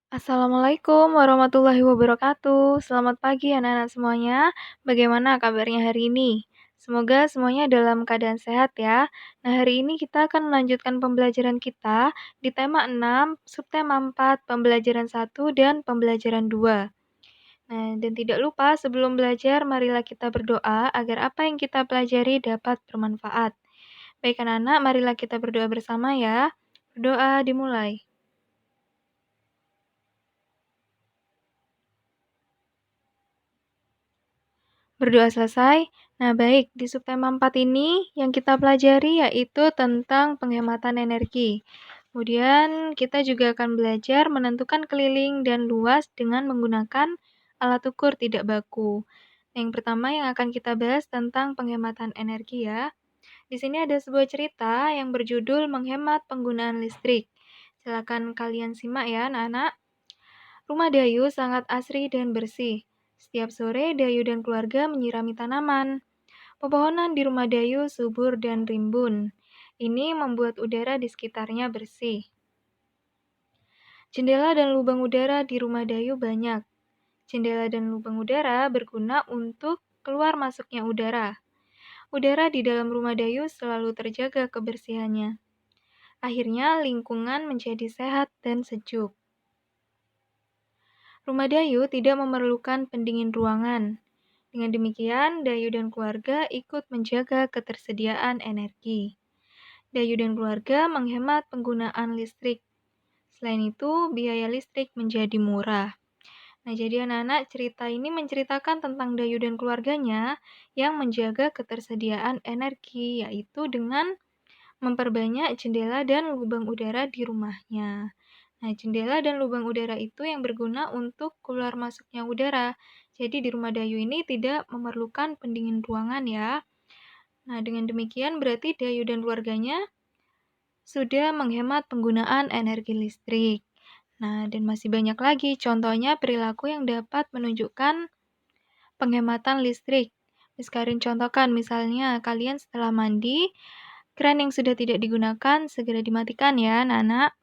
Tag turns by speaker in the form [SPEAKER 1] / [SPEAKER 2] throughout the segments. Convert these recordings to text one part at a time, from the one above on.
[SPEAKER 1] Assalamualaikum warahmatullahi wabarakatuh. Selamat pagi anak-anak semuanya. Bagaimana kabarnya hari ini? Semoga semuanya dalam keadaan sehat ya. Nah, hari ini kita akan melanjutkan pembelajaran kita di tema 6, subtema 4, pembelajaran 1 dan pembelajaran 2. Nah, dan tidak lupa sebelum belajar, marilah kita berdoa agar apa yang kita pelajari dapat bermanfaat. Baik anak-anak, marilah kita berdoa bersama ya. Berdoa dimulai. Berdoa selesai. Nah, baik, di subtema 4 ini yang kita pelajari yaitu tentang penghematan energi. Kemudian kita juga akan belajar menentukan keliling dan luas dengan menggunakan alat ukur tidak baku. Yang pertama yang akan kita bahas tentang penghematan energi ya. Di sini ada sebuah cerita yang berjudul Menghemat Penggunaan Listrik. Silakan kalian simak ya, anak-anak. Rumah Dayu sangat asri dan bersih. Setiap sore, Dayu dan keluarga menyirami tanaman. Pepohonan di rumah Dayu subur dan rimbun. Ini membuat udara di sekitarnya bersih. Jendela dan lubang udara di rumah Dayu banyak. Jendela dan lubang udara berguna untuk keluar masuknya udara. Udara di dalam rumah Dayu selalu terjaga kebersihannya. Akhirnya lingkungan menjadi sehat dan sejuk. Rumah Dayu tidak memerlukan pendingin ruangan. Dengan demikian, Dayu dan keluarga ikut menjaga ketersediaan energi. Dayu dan keluarga menghemat penggunaan listrik. Selain itu, biaya listrik menjadi murah. Nah, jadi anak-anak, cerita ini menceritakan tentang Dayu dan keluarganya yang menjaga ketersediaan energi, yaitu dengan memperbanyak jendela dan lubang udara di rumahnya. Nah, jendela dan lubang udara itu yang berguna untuk keluar masuknya udara. Jadi di rumah Dayu ini tidak memerlukan pendingin ruangan ya. Nah, dengan demikian berarti Dayu dan keluarganya sudah menghemat penggunaan energi listrik. Nah, dan masih banyak lagi contohnya perilaku yang dapat menunjukkan penghematan listrik. Miskarin contohkan, misalnya kalian setelah mandi, keran yang sudah tidak digunakan segera dimatikan ya, anak-anak.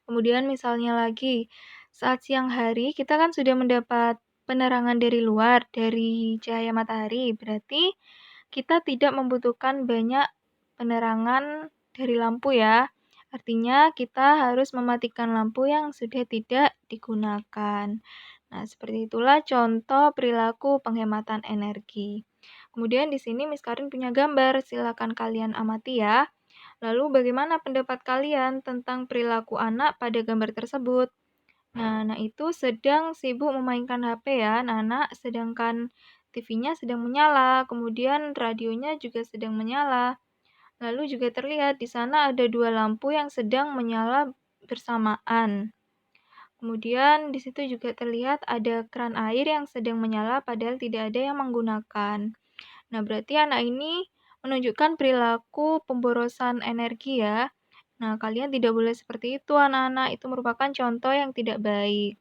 [SPEAKER 1] Kemudian misalnya lagi, saat siang hari kita kan sudah mendapat penerangan dari luar, dari cahaya matahari. Berarti kita tidak membutuhkan banyak penerangan dari lampu ya. Artinya kita harus mematikan lampu yang sudah tidak digunakan. Nah, seperti itulah contoh perilaku penghematan energi. Kemudian di sini Miss Karin punya gambar, silakan kalian amati ya. Lalu bagaimana pendapat kalian tentang perilaku anak pada gambar tersebut? Nah, anak itu sedang sibuk memainkan HP ya, anak-anak, sedangkan TV-nya sedang menyala, kemudian radionya juga sedang menyala. Lalu juga terlihat di sana ada dua lampu yang sedang menyala bersamaan. Kemudian di situ juga terlihat ada keran air yang sedang menyala padahal tidak ada yang menggunakan. Nah, berarti anak ini menunjukkan perilaku pemborosan energi ya. Nah, kalian tidak boleh seperti itu anak-anak, itu merupakan contoh yang tidak baik.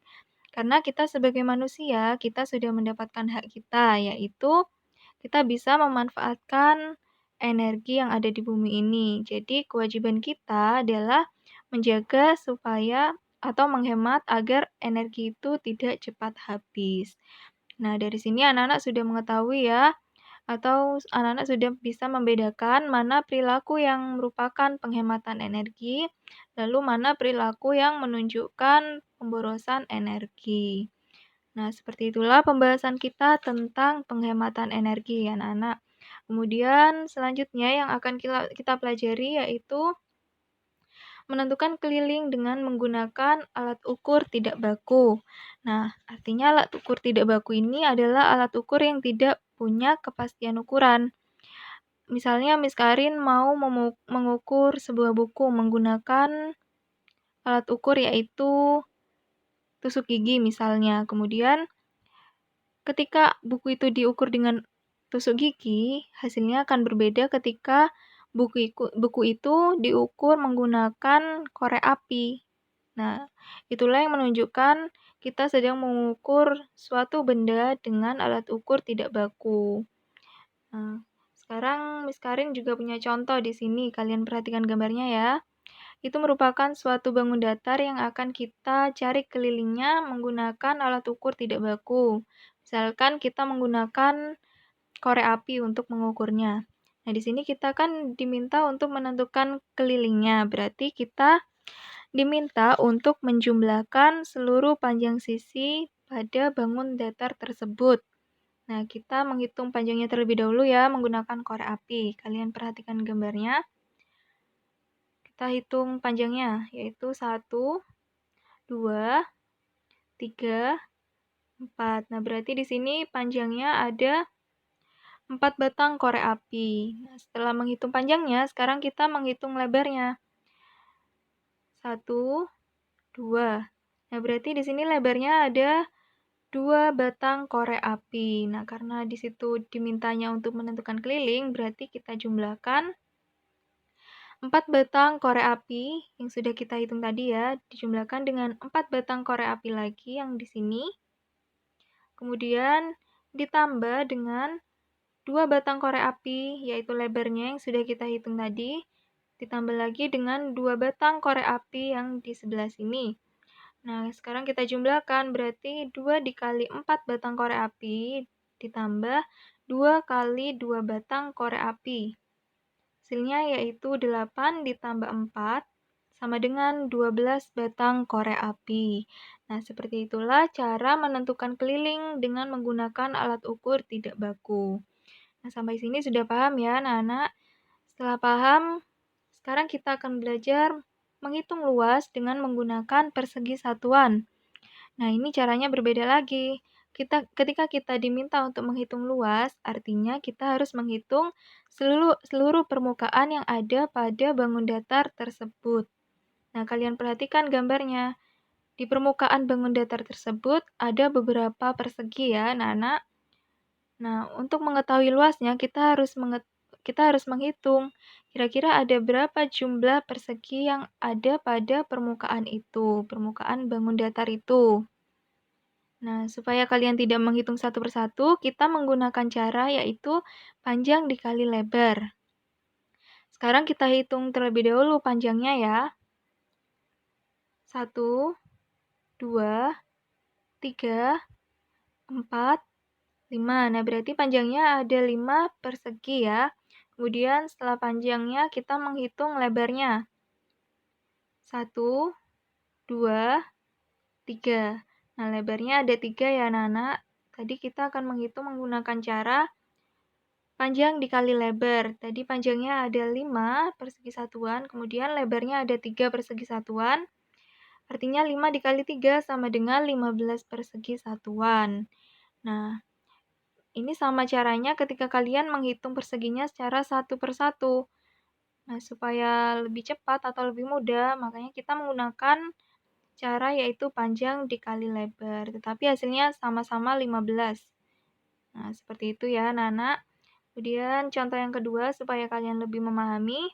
[SPEAKER 1] Karena kita sebagai manusia, kita sudah mendapatkan hak kita, yaitu kita bisa memanfaatkan energi yang ada di bumi ini. Jadi, kewajiban kita adalah menjaga supaya atau menghemat agar energi itu tidak cepat habis. Nah, dari sini anak-anak sudah mengetahui ya, atau anak-anak sudah bisa membedakan mana perilaku yang merupakan penghematan energi, lalu mana perilaku yang menunjukkan pemborosan energi. Nah, seperti itulah pembahasan kita tentang penghematan energi, anak-anak. Kemudian selanjutnya yang akan kita pelajari yaitu menentukan keliling dengan menggunakan alat ukur tidak baku. Nah, artinya alat ukur tidak baku ini adalah alat ukur yang tidak punya kepastian ukuran. Misalnya Miss Karin mau mengukur sebuah buku menggunakan alat ukur yaitu tusuk gigi misalnya. Kemudian ketika buku itu diukur dengan tusuk gigi, hasilnya akan berbeda ketika buku itu diukur menggunakan korek api. Nah, itulah yang menunjukkan kita sedang mengukur suatu benda dengan alat ukur tidak baku. Nah, sekarang Miss Karin juga punya contoh di sini. Kalian perhatikan gambarnya ya. Itu merupakan suatu bangun datar yang akan kita cari kelilingnya menggunakan alat ukur tidak baku. Misalkan kita menggunakan korek api untuk mengukurnya. Nah, di sini kita kan diminta untuk menentukan kelilingnya, berarti kita diminta untuk menjumlahkan seluruh panjang sisi pada bangun datar tersebut. Nah, kita menghitung panjangnya terlebih dahulu ya menggunakan korek api. Kalian perhatikan gambarnya. Kita hitung panjangnya, yaitu 1, 2, 3, 4. Nah, berarti di sini panjangnya ada 4 batang korek api. Nah, setelah menghitung panjangnya, sekarang kita menghitung lebarnya. 1, 2. Nah, berarti di sini lebarnya ada 2 batang korek api. Nah, karena di situ dimintanya untuk menentukan keliling, berarti kita jumlahkan 4 batang korek api yang sudah kita hitung tadi ya, dijumlahkan dengan 4 batang korek api lagi yang di sini. Kemudian ditambah dengan 2 batang korek api, yaitu lebarnya yang sudah kita hitung tadi, ditambah lagi dengan 2 batang korek api yang di sebelah sini. Nah, sekarang kita jumlahkan, berarti 2 dikali 4 batang korek api, ditambah 2 kali 2 batang korek api. Hasilnya yaitu 8 ditambah 4, sama dengan 12 batang korek api. Nah, seperti itulah cara menentukan keliling dengan menggunakan alat ukur tidak baku. Nah, sampai sini sudah paham ya, anak-anak? Setelah paham, sekarang kita akan belajar menghitung luas dengan menggunakan persegi satuan. Nah, ini caranya berbeda lagi. Ketika kita diminta untuk menghitung luas, artinya kita harus menghitung seluruh permukaan yang ada pada bangun datar tersebut. Nah, kalian perhatikan gambarnya. Di permukaan bangun datar tersebut ada beberapa persegi ya, anak-anak. Nah, untuk mengetahui luasnya kita harus menghitung kira-kira ada berapa jumlah persegi yang ada pada permukaan itu, permukaan bangun datar itu. Nah, supaya kalian tidak menghitung satu persatu, kita menggunakan cara yaitu panjang dikali lebar. Sekarang kita hitung terlebih dahulu panjangnya ya. 1, 2, 3, 4, 5. Nah, berarti panjangnya ada 5 persegi ya. Kemudian setelah panjangnya kita menghitung lebarnya. 1, 2, 3. Nah, lebarnya ada 3 ya, anak-anak. Tadi kita akan menghitung menggunakan cara panjang dikali lebar. Tadi panjangnya ada 5 persegi satuan, kemudian lebarnya ada 3 persegi satuan. Artinya 5 dikali 3 sama dengan 15 persegi satuan. Nah, ini sama caranya ketika kalian menghitung perseginya secara satu persatu. Nah, supaya lebih cepat atau lebih mudah, makanya kita menggunakan cara yaitu panjang dikali lebar. Tetapi hasilnya sama-sama 15. Nah, seperti itu ya, anak-anak. Kemudian contoh yang kedua supaya kalian lebih memahami.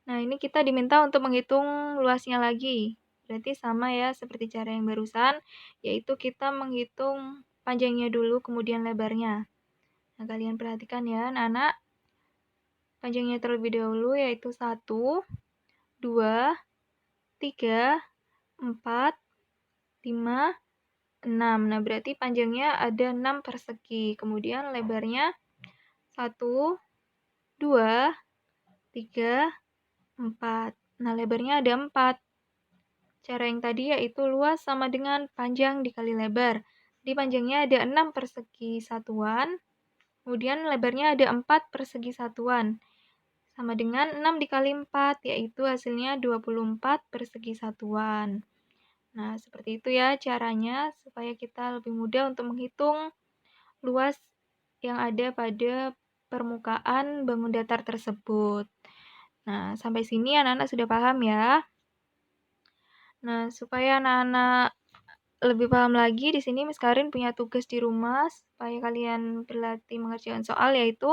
[SPEAKER 1] Nah, ini kita diminta untuk menghitung luasnya lagi. Berarti sama ya seperti cara yang barusan, yaitu kita menghitung panjangnya dulu kemudian lebarnya. Nah, kalian perhatikan ya anak-anak. Panjangnya terlebih dahulu yaitu 1, 2, 3, 4, 5, 6. Nah, berarti panjangnya ada 6 persegi. Kemudian lebarnya 1, 2, 3, 4. Nah, lebarnya ada 4. Cara yang tadi yaitu luas sama dengan panjang dikali lebar. Jadi panjangnya ada 6 persegi satuan, kemudian lebarnya ada 4 persegi satuan. Sama dengan 6 dikali 4, yaitu hasilnya 24 persegi satuan. Nah, seperti itu ya caranya supaya kita lebih mudah untuk menghitung luas yang ada pada permukaan bangun datar tersebut. Nah, sampai sini anak-anak sudah paham ya. Nah, supaya anak-anak lebih paham lagi, di sini Miss Karin punya tugas di rumah supaya kalian berlatih mengerjakan soal, yaitu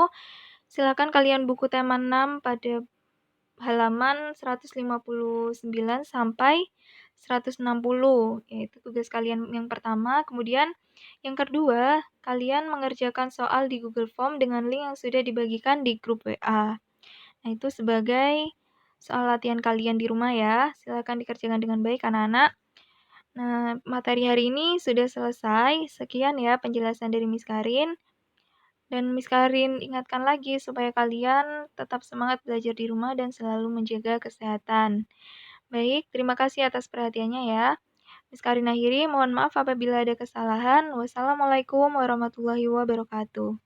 [SPEAKER 1] silakan kalian buku tema 6 pada halaman 159 sampai 160, yaitu tugas kalian yang pertama. Kemudian yang kedua, kalian mengerjakan soal di Google Form dengan link yang sudah dibagikan di grup WA. Nah, itu sebagai soal latihan kalian di rumah ya. Silakan dikerjakan dengan baik anak-anak. Nah, materi hari ini sudah selesai. Sekian ya penjelasan dari Miss Karin. Dan Miss Karin ingatkan lagi supaya kalian tetap semangat belajar di rumah dan selalu menjaga kesehatan. Baik, terima kasih atas perhatiannya ya. Miss Karin akhiri, mohon maaf apabila ada kesalahan. Wassalamualaikum warahmatullahi wabarakatuh.